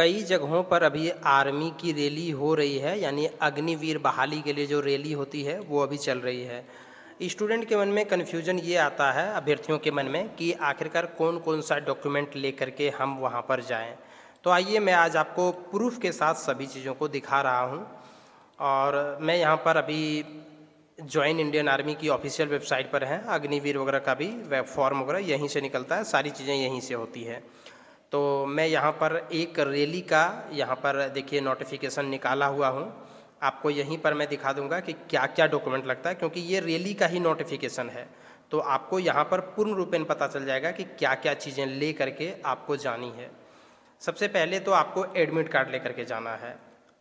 कई जगहों पर अभी आर्मी की रैली हो रही है, यानी अग्निवीर बहाली के लिए जो रैली होती है वो अभी चल रही है। स्टूडेंट के मन में कन्फ्यूजन ये आता है, अभ्यर्थियों के मन में, कि आखिरकार कौन कौन सा डॉक्यूमेंट लेकर के हम वहाँ पर जाएं। तो आइए मैं आज आपको प्रूफ के साथ सभी चीज़ों को दिखा रहा हूँ। और मैं यहाँ पर अभी जॉइन इंडियन आर्मी की ऑफिशियल वेबसाइट पर है। अग्निवीर वगैरह का भी वेब फॉर्म वगैरह यहीं से निकलता है, सारी चीज़ें यहीं से होती है। तो मैं यहाँ पर एक रैली का यहाँ पर देखिए नोटिफिकेशन निकाला हुआ हूँ। आपको यहीं पर मैं दिखा दूंगा कि क्या क्या डॉक्यूमेंट लगता है, क्योंकि ये रैली का ही नोटिफिकेशन है। तो आपको यहाँ पर पूर्ण रूपेण पता चल जाएगा कि क्या क्या चीज़ें ले करके आपको जानी है। सबसे पहले तो आपको एडमिट कार्ड लेकर के जाना है।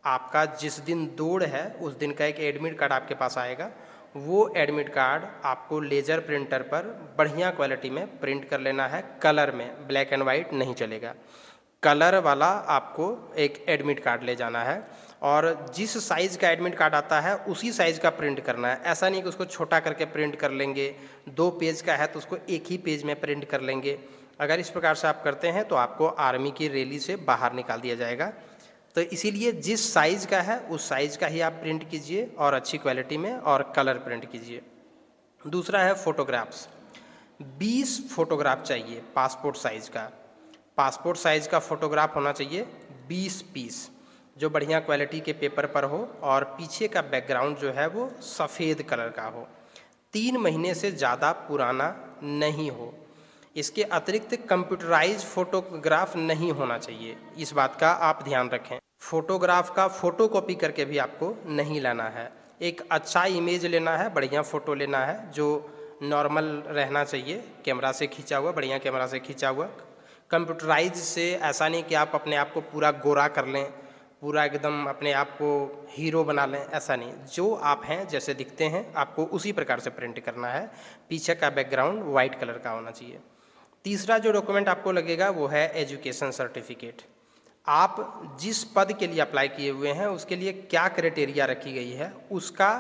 आपका जिस दिन दौड़ है उस दिन का एक एडमिट कार्ड आपके पास आएगा। वो एडमिट कार्ड आपको लेज़र प्रिंटर पर बढ़िया क्वालिटी में प्रिंट कर लेना है, कलर में, ब्लैक एंड वाइट नहीं चलेगा। कलर वाला आपको एक एडमिट कार्ड ले जाना है और जिस साइज़ का एडमिट कार्ड आता है उसी साइज़ का प्रिंट करना है। ऐसा नहीं कि उसको छोटा करके प्रिंट कर लेंगे, 2 पेज का है तो उसको एक ही पेज में प्रिंट कर लेंगे। अगर इस प्रकार से आप करते हैं तो आपको आर्मी की रैली से बाहर निकाल दिया जाएगा। तो इसीलिए जिस साइज़ का है उस साइज़ का ही आप प्रिंट कीजिए और अच्छी क्वालिटी में और कलर प्रिंट कीजिए। दूसरा है फ़ोटोग्राफ्स। 20 फोटोग्राफ चाहिए पासपोर्ट साइज़ का। पासपोर्ट साइज़ का फ़ोटोग्राफ होना चाहिए 20 पीस, जो बढ़िया क्वालिटी के पेपर पर हो और पीछे का बैकग्राउंड जो है वो सफ़ेद कलर का हो, 3 महीने से ज़्यादा पुराना नहीं हो। इसके अतिरिक्त कंप्यूटराइज फोटोग्राफ नहीं होना चाहिए, इस बात का आप ध्यान रखें। फोटोग्राफ का फ़ोटोकॉपी करके भी आपको नहीं लाना है। एक अच्छा इमेज लेना है, बढ़िया फ़ोटो लेना है जो नॉर्मल रहना चाहिए, कैमरा से खींचा हुआ, बढ़िया कैमरा से खींचा हुआ। कंप्यूटराइज से ऐसा नहीं कि आप अपने आप को पूरा गोरा कर लें, पूरा एकदम अपने आप को हीरो बना लें, ऐसा नहीं। जो आप हैं, जैसे दिखते हैं, आपको उसी प्रकार से प्रिंट करना है। पीछे का बैकग्राउंड वाइट कलर का होना चाहिए। तीसरा जो डॉक्यूमेंट आपको लगेगा वो है एजुकेशन सर्टिफिकेट। आप जिस पद के लिए अप्लाई किए हुए हैं उसके लिए क्या क्राइटेरिया रखी गई है, उसका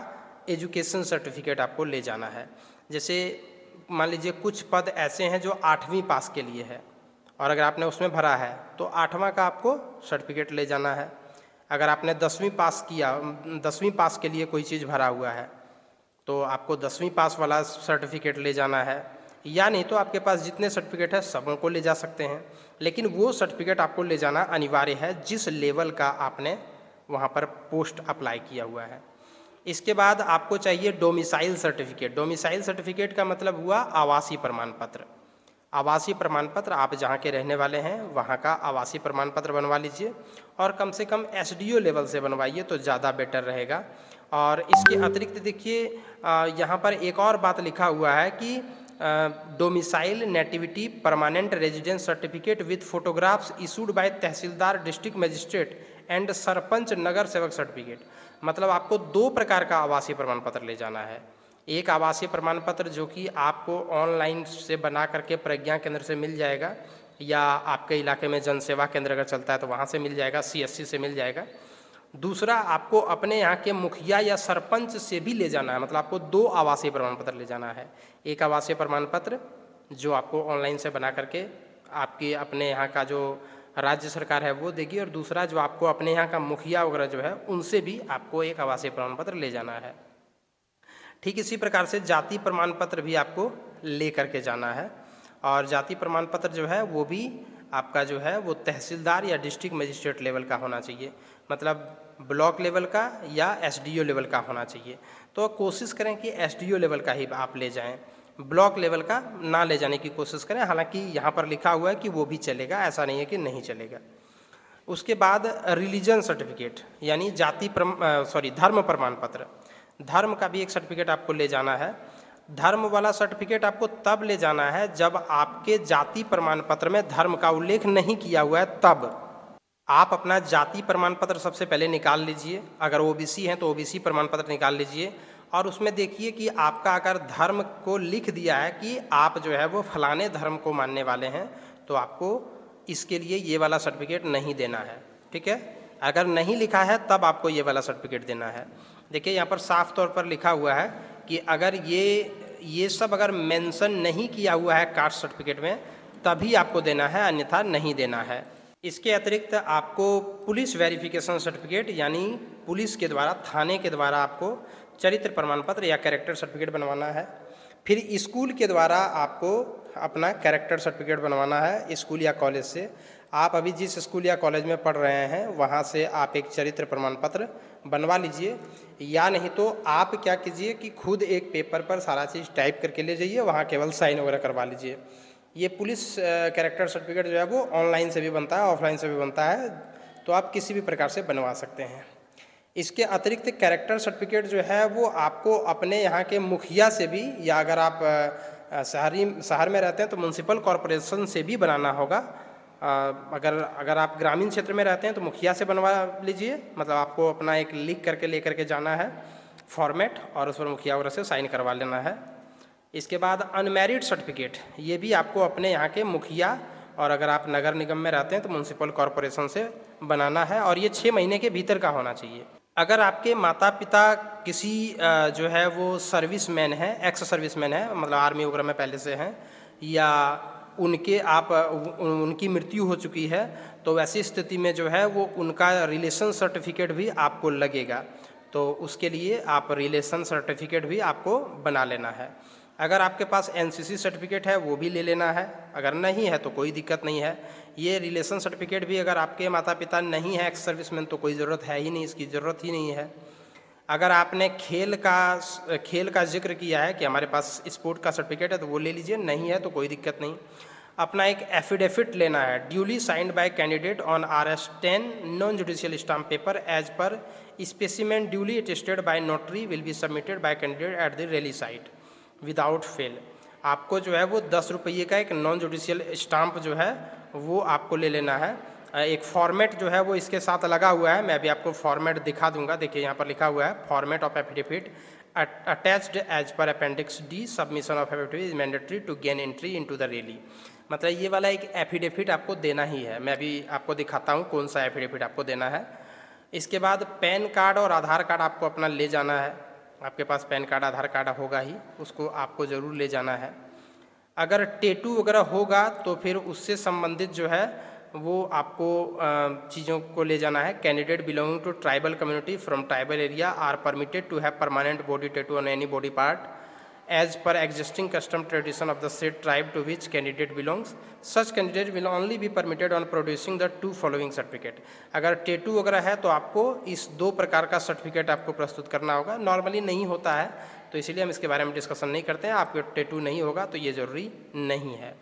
एजुकेशन सर्टिफिकेट आपको ले जाना है। जैसे मान लीजिए कुछ पद ऐसे हैं जो 8वीं पास के लिए है और अगर आपने उसमें भरा है तो 8वां का आपको सर्टिफिकेट ले जाना है। अगर आपने 10वीं पास किया, 10वीं पास के लिए कोई चीज़ भरा हुआ है तो आपको 10वीं पास वाला सर्टिफिकेट ले जाना है। या नहीं तो आपके पास जितने सर्टिफिकेट है सबों को ले जा सकते हैं, लेकिन वो सर्टिफिकेट आपको ले जाना अनिवार्य है जिस लेवल का आपने वहाँ पर पोस्ट अप्लाई किया हुआ है। इसके बाद आपको चाहिए डोमिसाइल सर्टिफिकेट। डोमिसाइल सर्टिफिकेट का मतलब हुआ आवासीय प्रमाण पत्र। आवासीय प्रमाण पत्र, आप जहाँ के रहने वाले हैं वहाँ का आवासीय प्रमाण पत्र बनवा लीजिए और कम से कम एसडीओ लेवल से बनवाइए तो ज़्यादा बेटर रहेगा। और इसके अतिरिक्त देखिए यहाँ पर एक और बात लिखा हुआ है कि domicile nativity permanent residence certificate with photographs issued by tahsildar, district magistrate and sarpanch नगर सेवक सर्टिफिकेट। मतलब आपको 2 प्रकार का आवासीय प्रमाण पत्र ले जाना है। एक आवासीय प्रमाण पत्र जो कि आपको ऑनलाइन से बना करके प्रज्ञा केंद्र से मिल जाएगा, या आपके इलाके में जन सेवा केंद्र अगर चलता है तो वहाँ से मिल जाएगा, सीएससी से मिल जाएगा। दूसरा आपको अपने यहाँ के मुखिया या सरपंच से भी ले जाना है, मतलब आपको 2 आवासीय प्रमाण पत्र ले जाना है। एक आवासीय प्रमाण पत्र जो आपको ऑनलाइन से बना करके आपकी अपने यहाँ का जो राज्य सरकार है वो देगी, और दूसरा जो आपको अपने यहाँ का मुखिया वगैरह जो है उनसे भी आपको एक आवासीय प्रमाण पत्र ले जाना है। ठीक इसी प्रकार से जाति प्रमाण पत्र भी आपको ले करके जाना है, और जाति प्रमाण पत्र जो है वो भी आपका जो है वो तहसीलदार या डिस्ट्रिक्ट मजिस्ट्रेट लेवल का होना चाहिए, मतलब ब्लॉक लेवल का या एसडीओ लेवल का होना चाहिए। तो कोशिश करें कि एसडीओ लेवल का ही आप ले जाएं, ब्लॉक लेवल का ना ले जाने की कोशिश करें। हालांकि यहाँ पर लिखा हुआ है कि वो भी चलेगा, ऐसा नहीं है कि नहीं चलेगा। उसके बाद रिलीजन सर्टिफिकेट यानी धर्म प्रमाण पत्र। धर्म का भी एक सर्टिफिकेट आपको ले जाना है। धर्म वाला सर्टिफिकेट आपको तब ले जाना है जब आपके जाति प्रमाण पत्र में धर्म का उल्लेख नहीं किया हुआ है, तब आप अपना जाति प्रमाण पत्र सबसे पहले निकाल लीजिए। अगर ओबीसी हैं तो ओबीसी प्रमाण पत्र निकाल लीजिए और उसमें देखिए कि आपका अगर धर्म को लिख दिया है कि आप जो है वो फलाने धर्म को मानने वाले हैं तो आपको इसके लिए ये वाला सर्टिफिकेट नहीं देना है, ठीक है। अगर नहीं लिखा है तब आपको ये वाला सर्टिफिकेट देना है। देखिए यहाँ पर साफ तौर पर लिखा हुआ है कि अगर ये सब अगर मेंशन नहीं किया हुआ है कास्ट सर्टिफिकेट में तभी आपको देना है, अन्यथा नहीं देना है। इसके अतिरिक्त आपको पुलिस वेरिफिकेशन सर्टिफिकेट यानी पुलिस के द्वारा, थाने के द्वारा आपको चरित्र प्रमाण पत्र या कैरेक्टर सर्टिफिकेट बनवाना है। फिर स्कूल के द्वारा आपको अपना कैरेक्टर सर्टिफिकेट बनवाना है स्कूल या कॉलेज से। आप अभी जिस स्कूल या कॉलेज में पढ़ रहे हैं वहाँ से आप एक चरित्र प्रमाण पत्र बनवा लीजिए, या नहीं तो आप क्या कीजिए कि खुद एक पेपर पर सारा चीज़ टाइप करके ले जाइए, वहाँ केवल साइन वगैरह करवा लीजिए। ये पुलिस कैरेक्टर सर्टिफिकेट जो है वो ऑनलाइन से भी बनता है, ऑफलाइन से भी बनता है, तो आप किसी भी प्रकार से बनवा सकते हैं। इसके अतिरिक्त कैरेक्टर सर्टिफिकेट जो है वो आपको अपने यहाँ के मुखिया से भी, या अगर आप शहर में रहते हैं तो म्युनिसिपल कॉरपोरेशन से भी बनाना होगा। अगर आप ग्रामीण क्षेत्र में रहते हैं तो मुखिया से बनवा लीजिए, मतलब आपको अपना एक लिख करके लेकर के जाना है फॉर्मेट, और उस पर मुखिया वगैरह से साइन करवा लेना है। इसके बाद अनमैरिड सर्टिफिकेट, ये भी आपको अपने यहाँ के मुखिया, और अगर आप नगर निगम में रहते हैं तो म्युनिसिपल कॉरपोरेशन से बनाना है, और ये 6 महीने के भीतर का होना चाहिए। अगर आपके माता पिता किसी जो है वो सर्विसमैन है, एक्स सर्विसमैन है, मतलब आर्मी वगैरह में पहले से हैं, या उनकी मृत्यु हो चुकी है, तो वैसी स्थिति में जो है वो उनका रिलेशन सर्टिफिकेट भी आपको लगेगा, तो उसके लिए आप रिलेशन सर्टिफिकेट भी आपको बना लेना है। अगर आपके पास एनसीसी सर्टिफिकेट है वो भी ले लेना है, अगर नहीं है तो कोई दिक्कत नहीं है। ये रिलेशन सर्टिफिकेट भी अगर आपके माता पिता नहीं है एक्स सर्विसमैन तो कोई ज़रूरत है ही नहीं, इसकी ज़रूरत ही नहीं है। अगर आपने खेल का जिक्र किया है कि हमारे पास स्पोर्ट का सर्टिफिकेट है तो वो ले लीजिए, नहीं है तो कोई दिक्कत नहीं। अपना एक एफिडेविट लेना है, duly signed by candidate on RS10 non judicial stamp paper as per specimen duly attested by notary will be submitted by candidate at the rally site without fail. आपको जो है वो 10 रुपये का एक नॉन जुडिशियल स्टाम्प जो है वो आपको ले लेना है। एक फॉर्मेट जो है वो इसके साथ लगा हुआ है, मैं अभी आपको फॉर्मेट दिखा दूंगा। देखिए यहाँ पर लिखा हुआ है format of affidavit attached as per appendix D, submission of affidavit is mandatory to gain entry into the rally. मतलब ये वाला एक एफिडेविट आपको देना ही है। मैं अभी आपको दिखाता हूँ कौन सा एफिडेविट आपको देना है। इसके बाद पैन कार्ड और आधार कार्ड आपको अपना ले जाना है। आपके पास पैन कार्ड आधार कार्ड होगा ही, उसको आपको ज़रूर ले जाना है। अगर टेटू वगैरह होगा तो फिर उससे संबंधित जो है वो आपको चीज़ों को ले जाना है। Candidate belonging to tribal community from tribal area are permitted to have permanent body tattoo on any body part as per existing custom tradition of the said tribe to which candidate belongs. Such candidate will only be permitted on producing the 2 following certificate. अगर tattoo वगैरह है तो आपको इस 2 प्रकार का certificate आपको प्रस्तुत करना होगा। नॉर्मली नहीं होता है तो इसीलिए हम इसके बारे में डिस्कशन नहीं करते हैं। आपके टेटू नहीं होगा तो ये ज़रूरी नहीं है।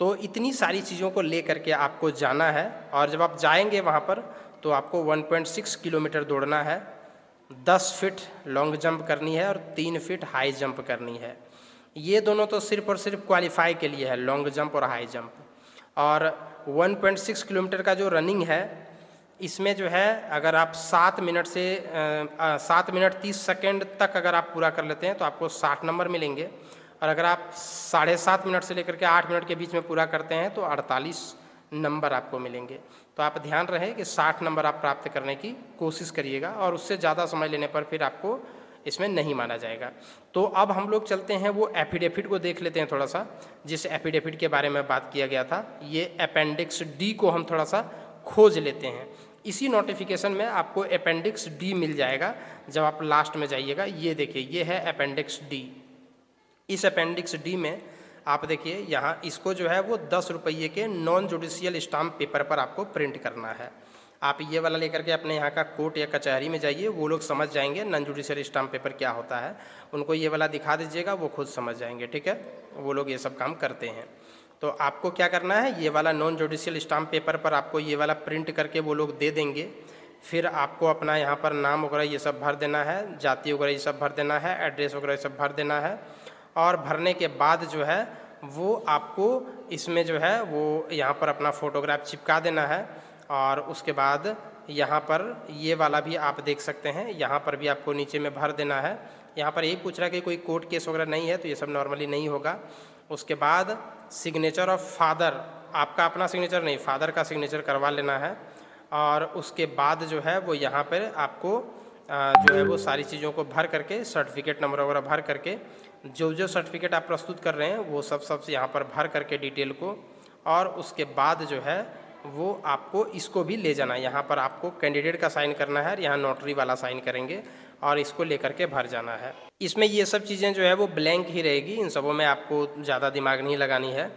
तो इतनी सारी चीज़ों को ले करके आपको जाना है, और जब आप जाएंगे वहाँ पर तो आपको 1.6 किलोमीटर दौड़ना है, 10 फीट लॉन्ग जंप करनी है और 3 फीट हाई जंप करनी है। ये दोनों तो सिर्फ और सिर्फ क्वालिफाई के लिए है, लॉन्ग जंप और हाई जंप। और 1.6 किलोमीटर का जो रनिंग है इसमें जो है अगर आप 7 मिनट से 7 मिनट 30 सेकेंड तक अगर आप पूरा कर लेते हैं तो आपको 60 नंबर मिलेंगे, और अगर आप 7.5 मिनट से लेकर के 8 मिनट के बीच में पूरा करते हैं तो 48 नंबर आपको मिलेंगे। तो आप ध्यान रहे कि 60 नंबर आप प्राप्त करने की कोशिश करिएगा, और उससे ज़्यादा समय लेने पर फिर आपको इसमें नहीं माना जाएगा। तो अब हम लोग चलते हैं वो एफिडेविट को देख लेते हैं थोड़ा सा, जिस एफिडेविट के बारे में बात किया गया था। ये अपेंडिक्स डी को हम थोड़ा सा खोज लेते हैं। इसी नोटिफिकेशन में आपको अपेंडिक्स डी मिल जाएगा जब आप लास्ट में जाइएगा। ये देखिए, ये है अपेंडिक्स डी। इस अपेंडिक्स डी में आप देखिए यहाँ इसको जो है वो 10 रुपये के नॉन जुडिशियल स्टाम्प पेपर पर आपको प्रिंट करना है। आप ये वाला लेकर के अपने यहाँ का कोर्ट या कचहरी में जाइए, वो लोग समझ जाएंगे नॉन जुडिशियल स्टाम्प पेपर क्या होता है। उनको ये वाला दिखा दीजिएगा, वो खुद समझ जाएंगे, ठीक है। वो लोग ये सब काम करते हैं। तो आपको क्या करना है, ये वाला नॉन जुडिशियल स्टाम्प पेपर पर आपको ये वाला प्रिंट करके वो लोग दे देंगे। फिर आपको अपना यहाँ पर नाम वगैरह ये सब भर देना है, जाति वगैरह ये सब भर देना है, एड्रेस वगैरह ये सब भर देना है। और भरने के बाद जो है वो आपको इसमें जो है वो यहाँ पर अपना फ़ोटोग्राफ चिपका देना है। और उसके बाद यहाँ पर ये वाला भी आप देख सकते हैं, यहाँ पर भी आपको नीचे में भर देना है। यहाँ पर यही पूछ रहा है कि कोई कोर्ट केस वगैरह नहीं है, तो ये सब नॉर्मली नहीं होगा। उसके बाद सिग्नेचर ऑफ फादर, आपका अपना सिग्नेचर नहीं, फादर का सिग्नेचर करवा लेना है। और उसके बाद जो है वो यहाँ पर आपको जो है वो सारी चीज़ों को भर करके, सर्टिफिकेट नंबर वगैरह भर करके, जो जो सर्टिफिकेट आप प्रस्तुत कर रहे हैं वो सब यहाँ पर भर करके डिटेल को, और उसके बाद जो है वो आपको इसको भी ले जाना है। यहाँ पर आपको कैंडिडेट का साइन करना है और यहाँ नोटरी वाला साइन करेंगे और इसको लेकर के भर जाना है। इसमें ये सब चीज़ें जो है वो ब्लैंक ही रहेगी, इन सबों में आपको ज़्यादा दिमाग नहीं लगानी है।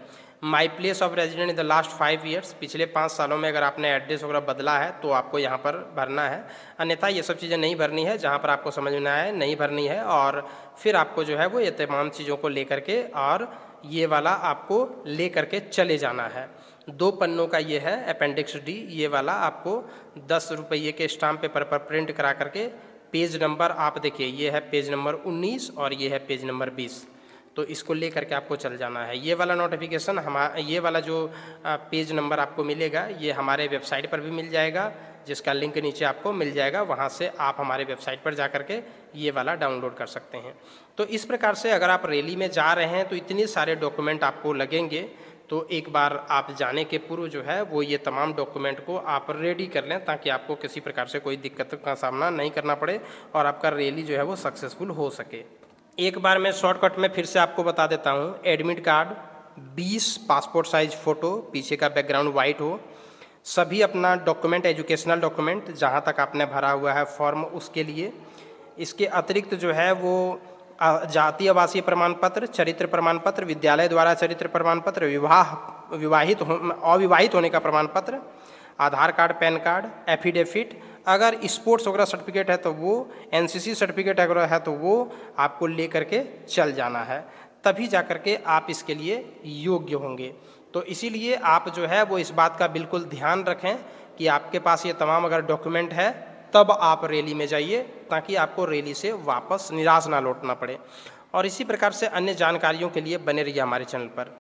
My place of resident in the last 5 years, पिछले 5 सालों में अगर आपने एड्रेस वगैरह बदला है तो आपको यहाँ पर भरना है, अन्यथा ये सब चीज़ें नहीं भरनी है। जहाँ पर आपको समझ में आए नहीं भरनी है, और फिर आपको जो है वो ये तमाम चीज़ों को लेकर के और ये वाला आपको ले करके चले जाना है। 2 पन्नों का ये है अपेंडिक्स डी, ये वाला आपको 10 रुपये के स्टाम्प पेपर पर प्रिंट करा करके पेज नंबर आप देखिए, ये है पेज नंबर 19 और ये है पेज नंबर 20, तो इसको ले करके आपको चल जाना है। ये वाला नोटिफिकेशन ये वाला जो पेज नंबर आपको मिलेगा ये हमारे वेबसाइट पर भी मिल जाएगा, जिसका लिंक नीचे आपको मिल जाएगा, वहाँ से आप हमारे वेबसाइट पर जा करके ये वाला डाउनलोड कर सकते हैं। तो इस प्रकार से अगर आप रैली में जा रहे हैं तो इतने सारे डॉक्यूमेंट आपको लगेंगे, तो एक बार आप जाने के पूर्व जो है वो ये तमाम डॉक्यूमेंट को आप रेडी कर लें, ताकि आपको किसी प्रकार से कोई दिक्कत का सामना नहीं करना पड़े और आपका रैली जो है वो सक्सेसफुल हो सके। एक बार मैं शॉर्टकट में फिर से आपको बता देता हूँ। Admit card, 20 passport size photo, पीछे का बैकग्राउंड वाइट हो, सभी अपना डॉक्यूमेंट, एजुकेशनल डॉक्यूमेंट जहाँ तक आपने भरा हुआ है फॉर्म उसके लिए। इसके अतिरिक्त जो है वो जाति आवासीय प्रमाण पत्र, चरित्र प्रमाण पत्र, विद्यालय द्वारा चरित्र प्रमाण पत्र, अविवाहित होने का प्रमाण पत्र, आधार कार्ड, पैन कार्ड, एफिडेविट, अगर स्पोर्ट्स वगैरह सर्टिफिकेट है तो वो, एनसीसी सर्टिफिकेट अगर है तो वो आपको ले करके चल जाना है, तभी जा करके आप इसके लिए योग्य होंगे। तो इसीलिए आप जो है वो इस बात का बिल्कुल ध्यान रखें कि आपके पास ये तमाम अगर डॉक्यूमेंट है तब आप रैली में जाइए, ताकि आपको रैली से वापस निराश ना लौटना पड़े। और इसी प्रकार से अन्य जानकारियों के लिए बने रहिए हमारे चैनल पर।